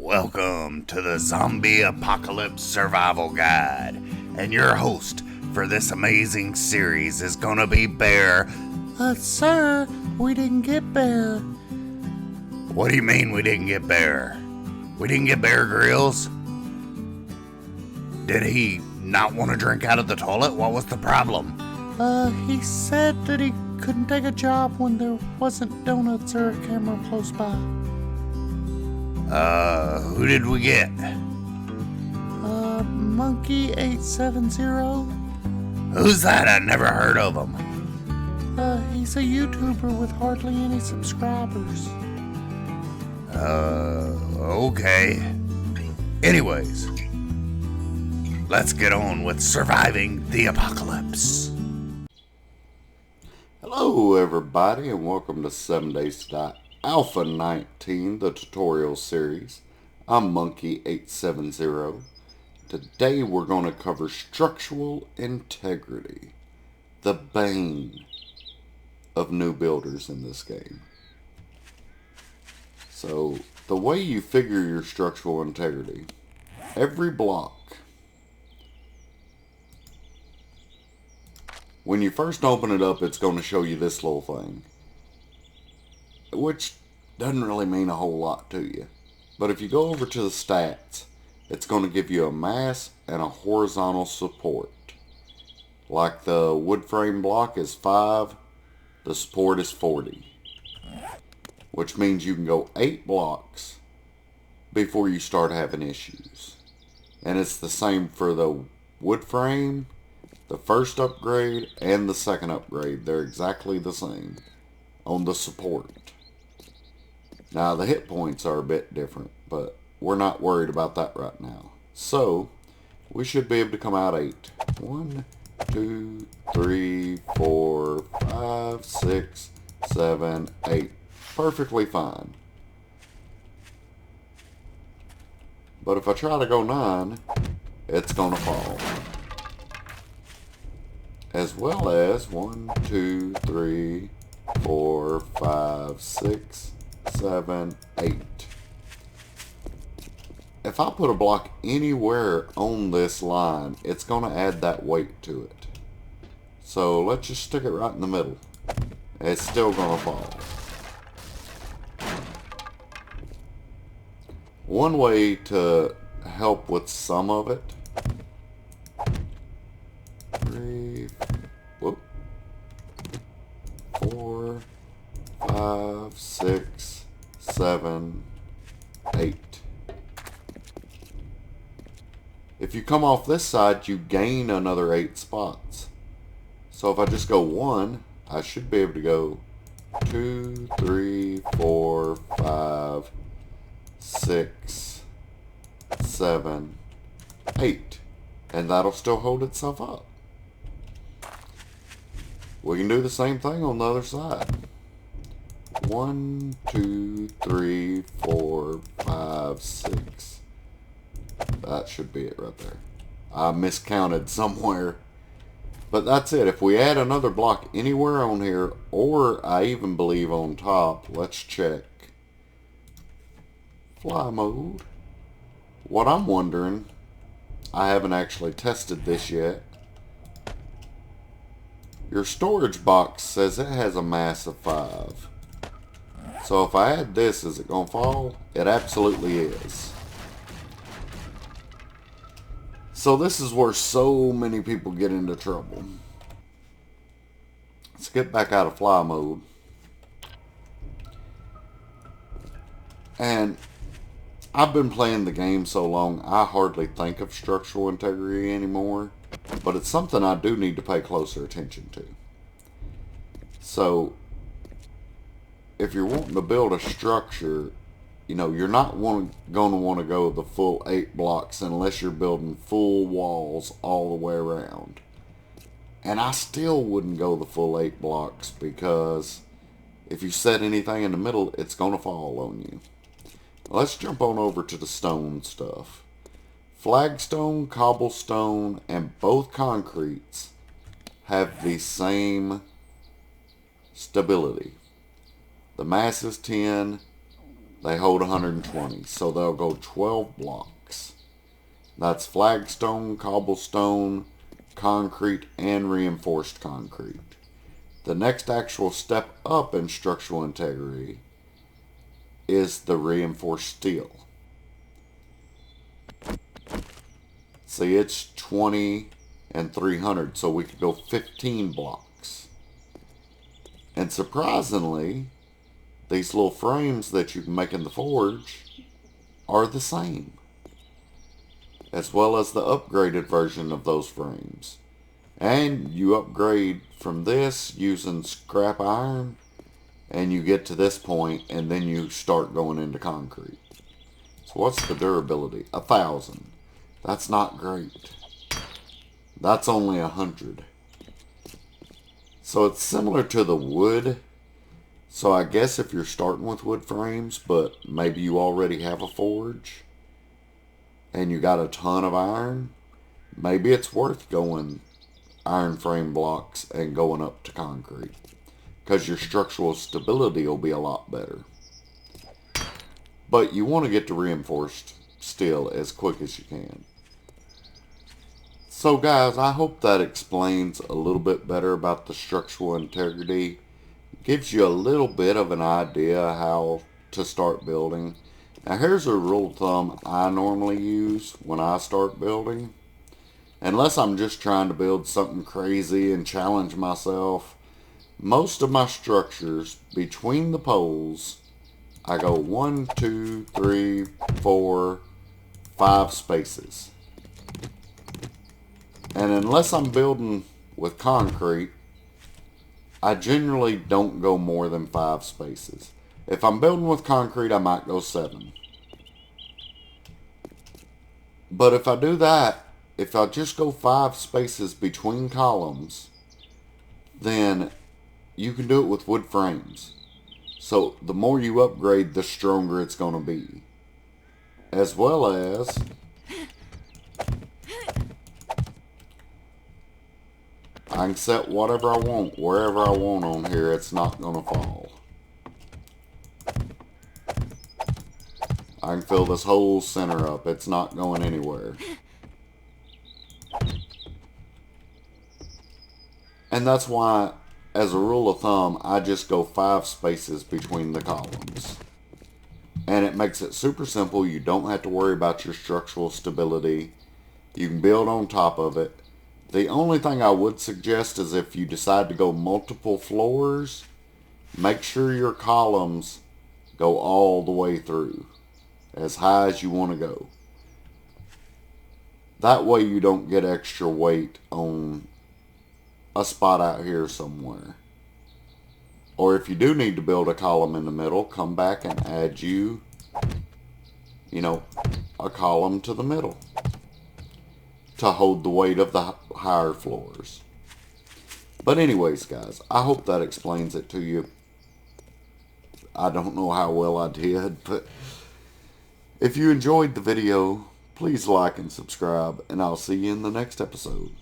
Welcome to the Zombie Apocalypse Survival Guide, and your host for this amazing series is gonna be Bear. Sir, we didn't get Bear. What do you mean we didn't get Bear? We didn't get Bear Grylls? Did he not want to drink out of the toilet? What was the problem? He said that he couldn't take a job when there wasn't donuts or a camera close by. Who did we get? Monkey 870. Who's that? I never heard of him. He's a YouTuber with hardly any subscribers. Okay. Anyways, let's get on with surviving the apocalypse. Hello everybody and welcome to 7 Days to Die Alpha 19, the tutorial series. I'm Monkey 870. Today we're going to cover structural integrity, the bane of new builders in this game. So, the way you figure your structural integrity, every block, when you first open it up, it's going to show you this little thing, which doesn't really mean a whole lot to you. But if you go over to the stats, it's going to give you a mass and a horizontal support. Like the wood frame block is 5, the support is 40. Which means you can go 8 blocks before you start having issues. And it's the same for the wood frame, the first upgrade, and the second upgrade. They're exactly the same on the support. Now the hit points are a bit different, but we're not worried about that right now. So, we should be able to come out 8. 1, 2, 3, 4, 5, 6, 7, 8. Perfectly fine. But if I try to go 9, it's going to fall. As well as 1, 2, 3, 4, 5, 6, 7, 8. If I put a block anywhere on this line, it's going to add that weight to it. So let's just stick it right in the middle. It's still going to fall. One way to help with some of it, 3, 4, 5, 6, 7, 8. If you come off this side, you gain another 8 spots. So if I just go 1, I should be able to go 2, 3, 4, 5, 6, 7, 8. And that'll still hold itself up. We can do the same thing on the other side. 1, 2, 3, 4, 5, 6. That should be it right there. I miscounted somewhere. But that's it. If we add another block anywhere on here, or I even believe on top, let's check. Fly mode. What I'm wondering, I haven't actually tested this yet. Your storage box says it has a mass of 5. So if I add this, is it going to fall? It absolutely is. So this is where so many people get into trouble. Let's get back out of fly mode. And I've been playing the game so long, I hardly think of structural integrity anymore. But it's something I do need to pay closer attention to. So, if you're wanting to build a structure, you know, you're not going to want to go the full 8 blocks unless you're building full walls all the way around. And I still wouldn't go the full 8 blocks because if you set anything in the middle, it's going to fall on you. Let's jump on over to the stone stuff. Flagstone, cobblestone, and both concretes have the same stability. The mass is 10, They hold 120, so they'll go 12 blocks. That's flagstone, cobblestone, concrete, and reinforced concrete. The next actual step up in structural integrity is the reinforced steel. See, it's 20 and 300, so we could go 15 blocks. And surprisingly, these little frames that you can make in the forge are the same, as well as the upgraded version of those frames. And you upgrade from this using scrap iron, and you get to this point, and then you start going into concrete. So what's the durability? 1,000. That's not great. That's only 100. So it's similar to the wood. So I guess if you're starting with wood frames, but maybe you already have a forge, and you got a ton of iron, maybe it's worth going iron frame blocks and going up to concrete, because your structural stability will be a lot better. But you want to get to reinforced steel as quick as you can. So guys, I hope that explains a little bit better about the structural integrity. Gives you a little bit of an idea how to start building. Now here's a rule of thumb I normally use when I start building. Unless I'm just trying to build something crazy and challenge myself, most of my structures between the poles, I go 1, 2, 3, 4, 5 spaces. And unless I'm building with concrete, I generally don't go more than 5 spaces. If I'm building with concrete, I might go 7. But if I do that, if I just go 5 spaces between columns, then you can do it with wood frames. So the more you upgrade, the stronger it's going to be. As well as I can set whatever I want, wherever I want on here, it's not going to fall. I can fill this whole center up, it's not going anywhere. And that's why, as a rule of thumb, I just go 5 spaces between the columns. And it makes it super simple. You don't have to worry about your structural stability. You can build on top of it. The only thing I would suggest is if you decide to go multiple floors, make sure your columns go all the way through, as high as you want to go. That way you don't get extra weight on a spot out here somewhere. Or if you do need to build a column in the middle, come back and add a column to the middle to hold the weight of the higher floors. But anyways, guys, I hope that explains it to you. I don't know how well I did, but if you enjoyed the video, please like and subscribe, and I'll see you in the next episode.